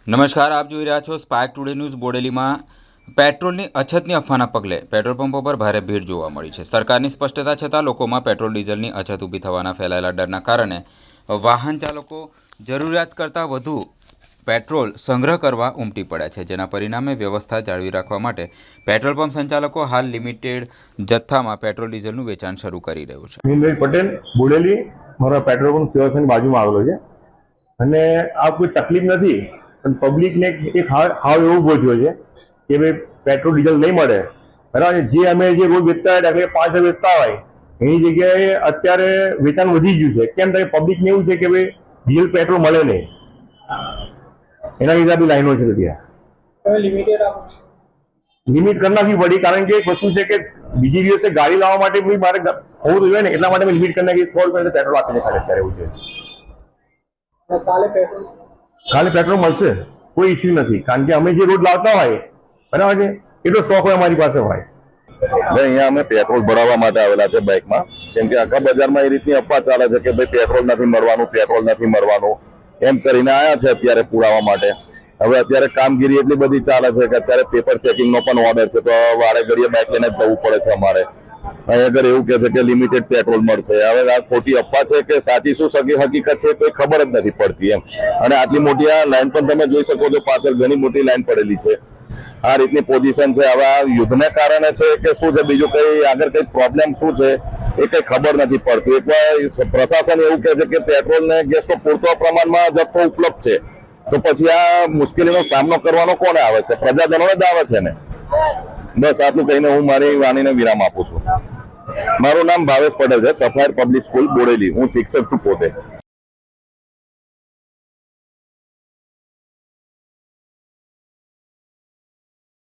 નમસ્કાર, આપ જોઈ રહ્યા છો સ્પાર્ક ટુડે ન્યૂઝ. બોડેલીમાં પેટ્રોલની અછતની અફવાના પગલે પેટ્રોલ પંપો પર ભારે ભીડ જોવા મળી છે. સરકારની સ્પષ્ટતા છતાં લોકોમાં પેટ્રોલ ડીઝલની અછત ઊભી થવાના ફેલાયેલા ડરના કારણે વાહન ચાલકો જરૂરિયાત કરતાં વધુ પેટ્રોલ સંગ્રહ કરવા ઉમટી પડ્યા છે, જેના પરિણામે વ્યવસ્થા જાળવી રાખવા માટે પેટ્રોલ પંપ સંચાલકો હાલ લિમિટેડ જથ્થામાં પેટ્રોલ ડીઝલનું વેચાણ શરૂ કરી રહ્યું છે. મિનભાઈ પટેલ, બોડેલી, મારો પેટ્રોલ પંપ સેવાસની બાજુમાં આવેલો છે અને આ કોઈ તકલીફ નથી, પણ પબ્લિકને એક હાવ એવો ઉભો થયો છે કે ભાઈ પેટ્રોલ ડીઝલ નહીં મળે, બરાબર. જે અમે જે રોજ વેચતા હોય એટલે 5 વેચતા હોય એની જગ્યાએ અત્યારે વેચાણ વધી ગયું છે. કેમ કે પબ્લિકને એવું છે કે ભાઈ ડીઝલ પેટ્રોલ મળે નહીં, એના હિસાબે લાઈનો છે. લિમિટ કરી નાખવી પડી, કારણ કે એક વસ્તુ છે કે બીજી દિવસે ગાડી લાવવા માટે બી મારે હોવું જોઈએ ને, એટલા માટે મેં લિમિટ કરી નાખી. 100 રૂપિયા પેટ્રોલ આપીને ખાલી અત્યારે એવું છે. કાલે પેટ્રોલ મળશે, કોઈ ઇસ્યુ નથી, કારણ કે અમે જે રોડ લાવતા હોય, બરાબર છે, એટલો સ્ટોક હોય અમારી પાસે હોય. અહીંયા અમે પેટ્રોલ ભરાવવા માટે આવેલા છે બાઇકમાં, કેમ કે આખા બજારમાં એ રીતની અફવા ચાલે છે કે ભાઈ પેટ્રોલ નથી મળવાનું, પેટ્રોલ નથી મળવાનું, એમ કરીને આવ્યા છે અત્યારે પુરાવા માટે. હવે અત્યારે કામગીરી એટલી બધી ચાલે છે કે અત્યારે પેપર ચેકિંગનો પણ ઓર્ડર છે, તો વારે ઘડીએ બાઇક લઈને જવું પડે છે અમારે. અહીં આગળ એવું કે છે કે લિમિટેડ પેટ્રોલ મળશે. હવે આ ખોટી અફવા છે કે સાચી શું હકીકત છે કોઈ ખબર જ નથી પડતી એમ. અને આટલી મોટી આ લાઈન પણ તમે જોઈ શકો છો, પાછળ ઘણી મોટી લાઈન પડેલી છે. આ રીતની પોઝિશન છે. હવે આ યુદ્ધને કારણે છે કે શું છે, બીજું કઈ આગળ કઈ પ્રોબ્લેમ શું છે એ કઈ ખબર નથી પડતું. એકવાર પ્રશાસન એવું કહે છે કે પેટ્રોલ ને ગેસ તો પૂરતા પ્રમાણમાં જથ્થો ઉપલબ્ધ છે, તો પછી આ મુશ્કેલીનો સામનો કરવાનો કોને આવે છે? પ્રજાજનોને જ આવે છે ને. બસ આટલું કહીને હું મારી વાણીને વિરામ આપું છું. મારું નામ ભાવેશ પટેલ છે, સફાયર પબ્લિક સ્કૂલ બોડેલી. હું શિક્ષક છું પોતે.